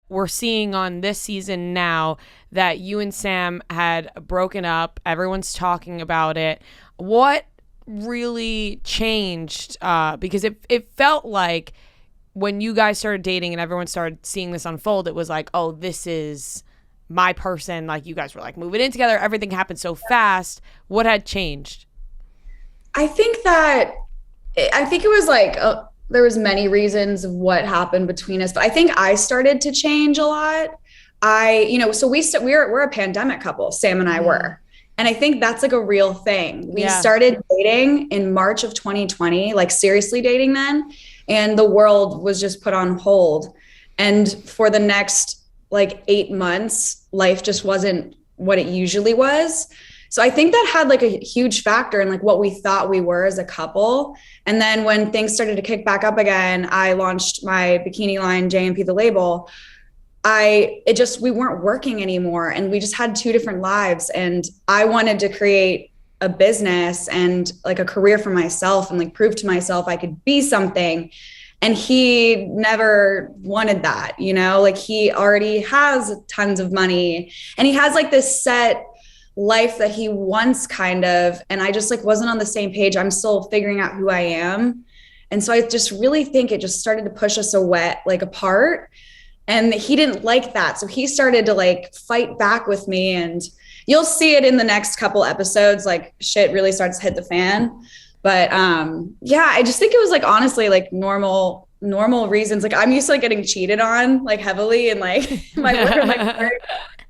we're seeing on this season now that you and Sam had broken up. Everyone's talking about it. What really changed? Because it felt like when you guys started dating and everyone started seeing this unfold, it was like, oh, this is my person. Like, you guys were like moving in together. Everything happened so fast. What had changed? I think it was like there was many reasons of what happened between us, but I think I started to change a lot. So we're a pandemic couple, Sam and I were. And I think that's like a real thing. We started dating in March of 2020, like seriously dating then, and the world was just put on hold. And for the next like 8 months, life just wasn't what it usually was. So I think that had like a huge factor in like what we thought we were as a couple. And then when things started to kick back up again, I launched my bikini line, J&P the label. We weren't working anymore, and we just had two different lives. And I wanted to create a business and like a career for myself and like prove to myself I could be something. And he never wanted that, like he already has tons of money and he has like this set life that he wants kind of. And I just like wasn't on the same page. I'm still figuring out who I am. And so I just really think it just started to push us apart. And he didn't like that. So he started to like fight back with me, and you'll see it in the next couple episodes, like shit really starts to hit the fan. But I just think it was like, honestly, like normal reasons. Like I'm used to like getting cheated on like heavily and like my boyfriend like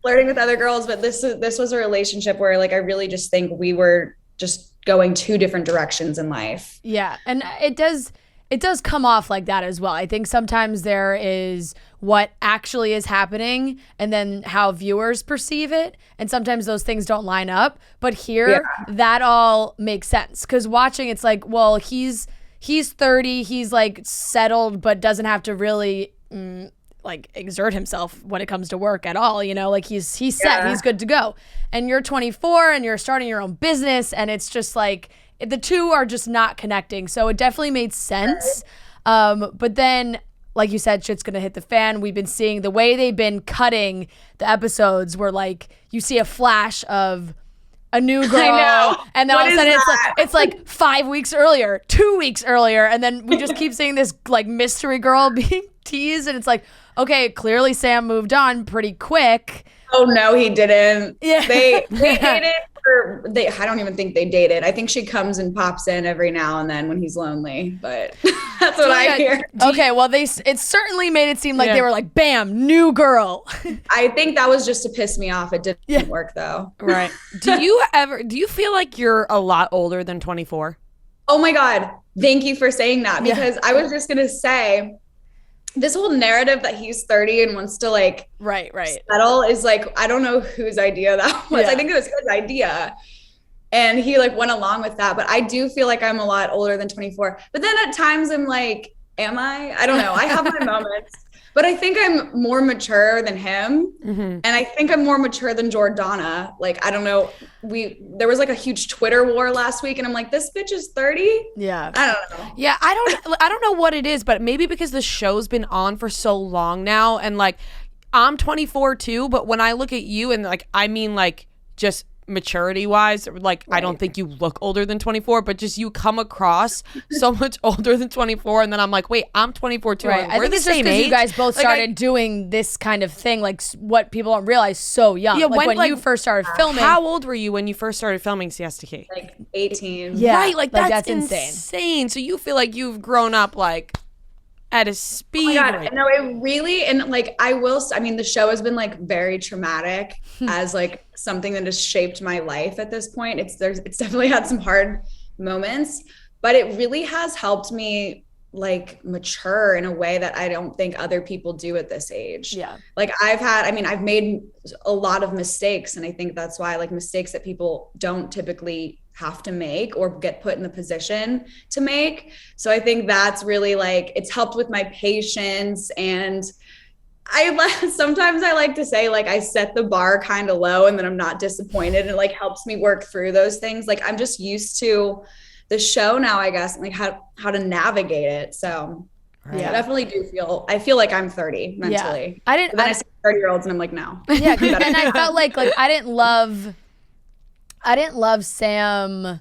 flirting with other girls. But this was a relationship where like, I really just think we were just going two different directions in life. Yeah. And it does come off like that as well. I think sometimes there is what actually is happening and then how viewers perceive it. And sometimes those things don't line up. But here, that all makes sense. Because watching, it's like, well, he's 30, he's like settled, but doesn't have to really like exert himself when it comes to work at all. Like he's set, he's good to go. And you're 24 and you're starting your own business, and it's just like, the two are just not connecting. So it definitely made sense. But then, like you said, shit's gonna hit the fan. We've been seeing the way they've been cutting the episodes where like you see a flash of a new girl, and then all of a sudden it's like 5 weeks earlier, 2 weeks earlier, and then we just keep seeing this like mystery girl being teased, and it's like, okay, clearly Sam moved on pretty quick. Oh no, he didn't. Yeah. They dated. I don't even think they dated. I think she comes and pops in every now and then when he's lonely, but that's what I hear. Okay, well, it certainly made it seem like they were like, bam, new girl. I think that was just to piss me off. It didn't work though. Right. Do you feel like you're a lot older than 24? Oh my God. Thank you for saying that, because I was just going to say, this whole narrative that he's 30 and wants to like settle is like, I don't know whose idea that was. I think it was his idea. And he like went along with that. But I do feel like I'm a lot older than 24. But then at times I'm like, am I? I don't know. I have my moments. But I think I'm more mature than him. Mm-hmm. And I think I'm more mature than Jordana. Like, I don't know. There was like a huge Twitter war last week, and I'm like, this bitch is 30? Yeah. I don't know. Yeah, I don't know what it is, but maybe because the show's been on for so long now, and like, I'm 24 too, but when I look at you, and like, I mean like just maturity wise, like I don't think you look older than 24, but just you come across so much older than 24, and then I'm like, wait, I'm 24 too. Right. I think it's just because you guys both started doing this kind of thing, like what people don't realize, so young. Yeah, like when you first started filming. How old were you when you first started filming Siesta Key? Like 18. Yeah, right, like that's insane. So you feel like you've grown up like at a speed. Oh my God. No, it really, and like I mean, the show has been like very traumatic as like something that has shaped my life at this point. It's definitely had some hard moments, but it really has helped me like mature in a way that I don't think other people do at this age. Yeah. Like I've made a lot of mistakes, and I think that's why like mistakes that people don't typically have to make or get put in the position to make. So I think that's really like, it's helped with my patience. And sometimes I like to say like I set the bar kind of low, and then I'm not disappointed, and it like helps me work through those things. Like I'm just used to the show now, I guess, and like how to navigate it. So I definitely I feel like I'm 30 mentally. I didn't. But then I see 30-year-olds and I'm like, no. Yeah, and I felt like I didn't love Sam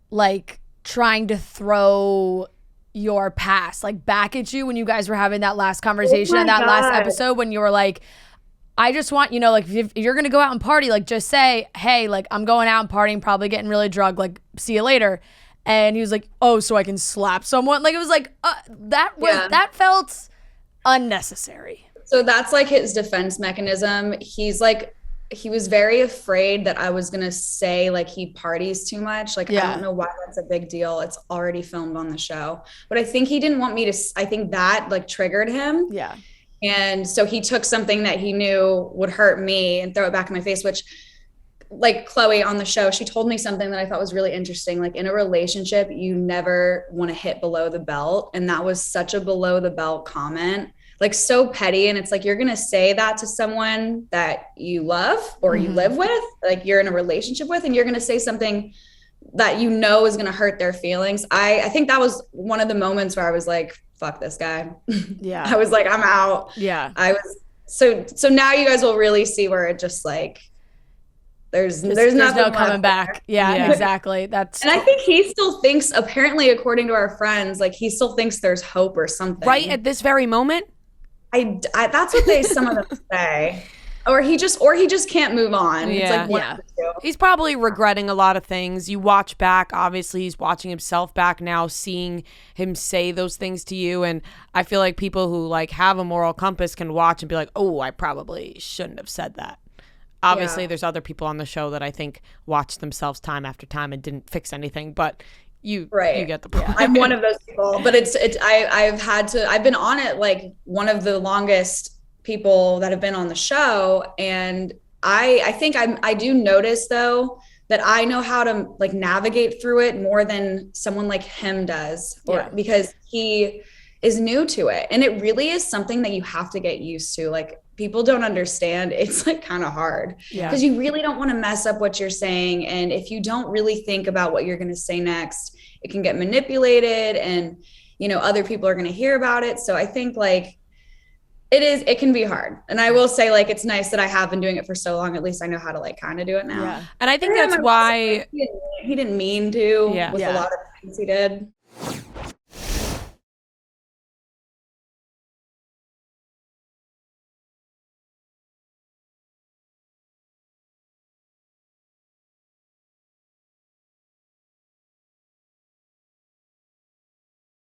like trying to throw your past like back at you when you guys were having that last conversation in that last episode when you were like, I just want, like if you're going to go out and party, like just say, hey, like I'm going out and partying, probably getting really drunk, like see you later. And he was like, oh, so I can slap someone. Like it was like, that felt unnecessary. So that's like his defense mechanism. He was very afraid that I was going to say like he parties too much. Like, I don't know why that's a big deal. It's already filmed on the show. But I think he didn't want me to, I think that like triggered him. Yeah. And so he took something that he knew would hurt me and throw it back in my face, which like Chloe on the show, she told me something that I thought was really interesting. Like in a relationship, you never want to hit below the belt. And that was such a below the belt comment. Like so petty. And it's like, you're going to say that to someone that you love or you live with, like you're in a relationship with, and you're going to say something that is going to hurt their feelings. I think that was one of the moments where I was like, fuck this guy. Yeah. I was like, I'm out. Yeah. I was so now you guys will really see where it just like, there's no coming back. Yeah, exactly. And I think he still thinks, apparently, according to our friends, like he still thinks there's hope or something. Right at this very moment? I that's what some of them say. Or he just can't move on. Yeah. It's like one of the two. He's probably regretting a lot of things. You watch back, obviously he's watching himself back now, seeing him say those things to you. And I feel like people who like have a moral compass can watch and be like, oh, I probably shouldn't have said that. Obviously, there's other people on the show that I think watched themselves time after time and didn't fix anything, but you get the point. Yeah. I'm one of those people, but I've been on it like one of the longest people that have been on the show. And I think I do notice though that I know how to like navigate through it more than someone like him does, because he is new to it. And it really is something that you have to get used to. Like people don't understand. It's like kind of hard because you really don't want to mess up what you're saying. And if you don't really think about what you're going to say next, it can get manipulated and, other people are going to hear about it. So I think like it can be hard. And I will say like, it's nice that I have been doing it for so long. At least I know how to like kind of do it now. Yeah. And I think that's why he didn't mean to with a lot of things he did.